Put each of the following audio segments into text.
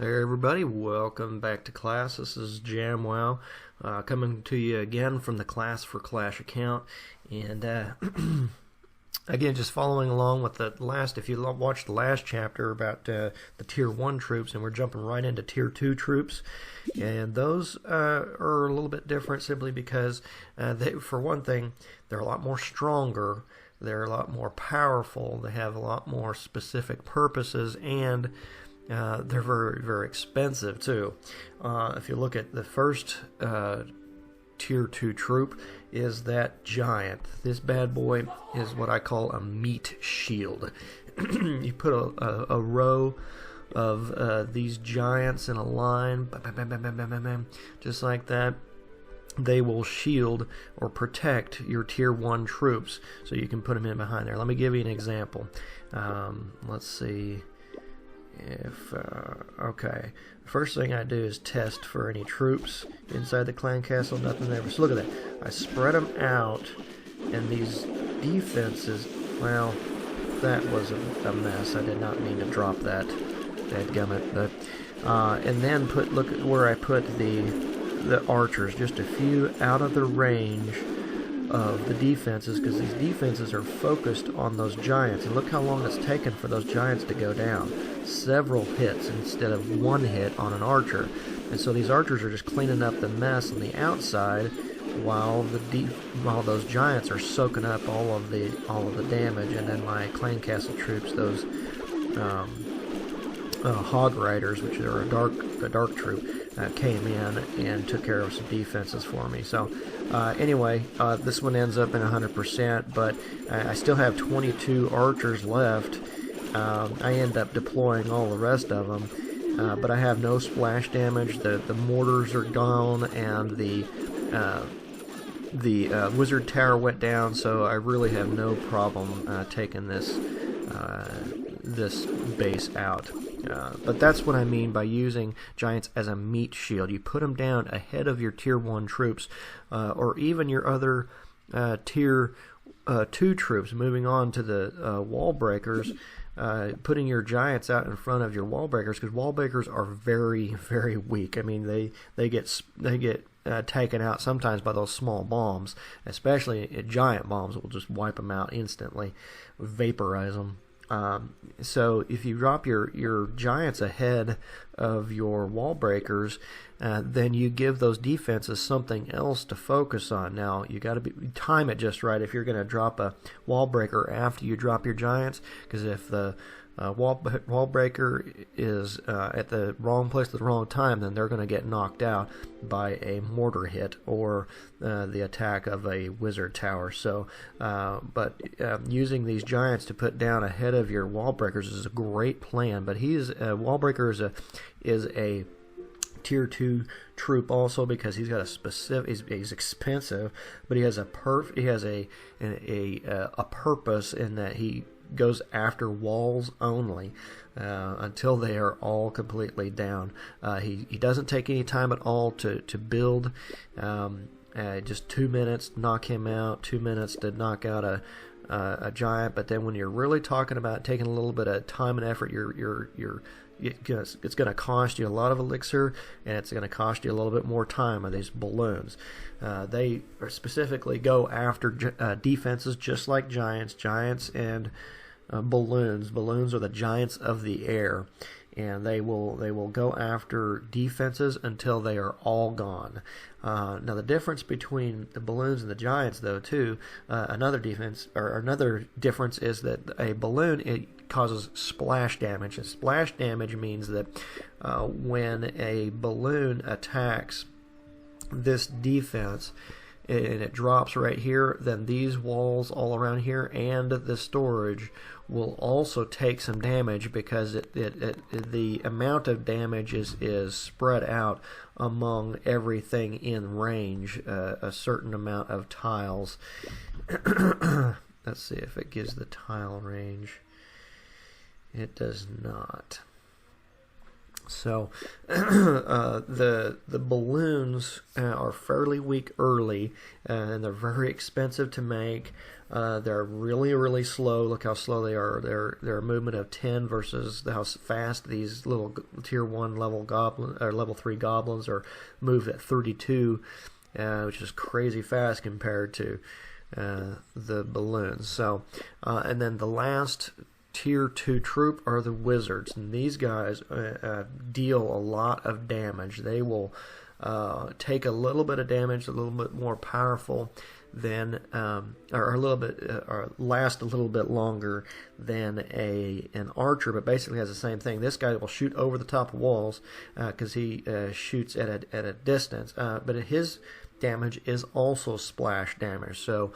Hey everybody, welcome back to class. This is JamWow coming to you again from the Class for Clash account. And again, just following along with the last, if you watched the last chapter about the Tier 1 troops, and we're jumping right into Tier 2 troops. And those are a little bit different simply because, for one thing, they're a lot more stronger, they're a lot more powerful, they have a lot more specific purposes, and they're very, very expensive too. If you look at the first Tier 2 troop, is that giant. This bad boy is what I call a meat shield. You put a row of these giants in a line, just like that. They will shield or protect your Tier 1 troops, so you can put them in behind there. Let me give you an example. Let's see. Okay, first thing I do is test for any troops inside the clan castle. Nothing there. So look at that. I spread them out, and these defenses, well, that was a mess. I did not mean to drop that. Dadgummit. But and then look at where I put the archers, just a few out of the range of the defenses, because these defenses are focused on those giants. And look how long it's taken for those giants to go down. Several hits instead of one hit on an archer. And so these archers are just cleaning up the mess on the outside while those giants are soaking up all of the damage. And then my clan castle troops, those hog riders, which are a dark troop, came in and took care of some defenses for me. So anyway, this one ends up in 100%, but I still have 22 archers left. I end up deploying all the rest of them, but I have no splash damage. The mortars are gone, and the wizard tower went down, so I really have no problem taking this base out. But that's what I mean by using giants as a meat shield. You put them down ahead of your Tier 1 troops, or even your other Tier 2 troops. Moving on to the wall breakers, putting your giants out in front of your wall breakers, because wall breakers are very, very weak. I mean, they get taken out sometimes by those small bombs, especially giant bombs will just wipe them out instantly, vaporize them. So if you drop your giants ahead of your wall breakers, then you give those defenses something else to focus on. Now you got to time it just right if you're going to drop a wall breaker after you drop your giants, because if the wall breaker is at the wrong place at the wrong time, then they're going to get knocked out by a mortar hit or the attack of a wizard tower. So, but using these giants to put down ahead of your wall breakers is a great plan. But wall breaker is a Tier 2 troop also, because he's got a specific. He's expensive, but he has a purpose in that he goes after walls only until they are all completely down. He doesn't take any time at all to build. Just 2 minutes to knock him out, 2 minutes to knock out a giant. But then when you're really talking about taking a little bit of time and effort, it's going to cost you a lot of elixir, and it's going to cost you a little bit more time of these balloons. They specifically go after defenses just like giants. Giants and balloons. Balloons are the giants of the air, and they will go after defenses until they are all gone. Now the difference between the balloons and the giants, though, too, another difference is that a balloon, it causes splash damage. And splash damage means that when a balloon attacks this defense and it drops right here, then these walls all around here and the storage will also take some damage, because the amount of damage is spread out among everything in range, a certain amount of tiles. Let's see if it gives the tile range. It does not. So the balloons are fairly weak early, and they're very expensive to make. They're really, really slow. Look how slow they are. They're a movement of 10 versus how fast these little tier 1 level goblin or level 3 goblins are moved at 32, which is crazy fast compared to the balloons. So, and then the last tier 2 troop are the wizards, and these guys deal a lot of damage. They will take a little bit of damage, a little bit more powerful than, or a little bit, or last a little bit longer than an archer, but basically has the same thing. This guy will shoot over the top of walls because he shoots at a distance, but his damage is also splash damage. So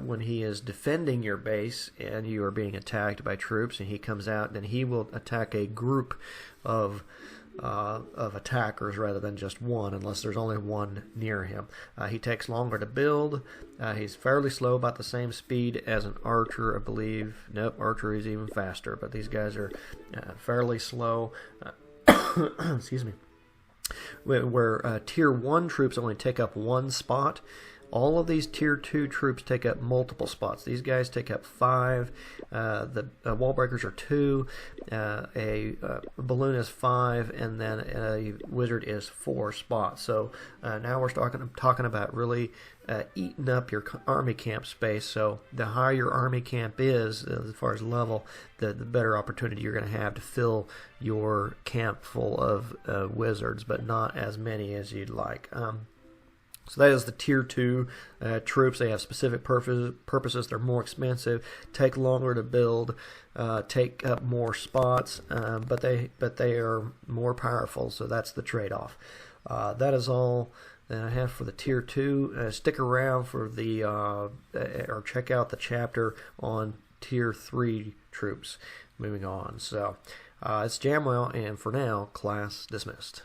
when he is defending your base and you are being attacked by troops, and he comes out, then he will attack a group of attackers rather than just one, unless there's only one near him. He takes longer to build. He's fairly slow, about the same speed as an archer, I believe. Nope, archer is even faster, but these guys are fairly slow. Excuse me. Where tier 1 troops only take up one spot, all of these tier 2 troops take up multiple spots. These guys take up 5. The wall breakers are 2. A balloon is 5, and then a wizard is 4 spots. So now we're talking about really eating up your army camp space. So the higher your army camp is, as far as level, the better opportunity you're going to have to fill your camp full of wizards, but not as many as you'd like. So that is the tier 2 troops. They have specific purposes. They're more expensive, take longer to build, take up more spots, but they are more powerful. So that's the trade-off. That is all that I have for the tier 2. Stick around for the or check out the chapter on tier 3 troops. Moving on. So it's Jamwell, and for now, class dismissed.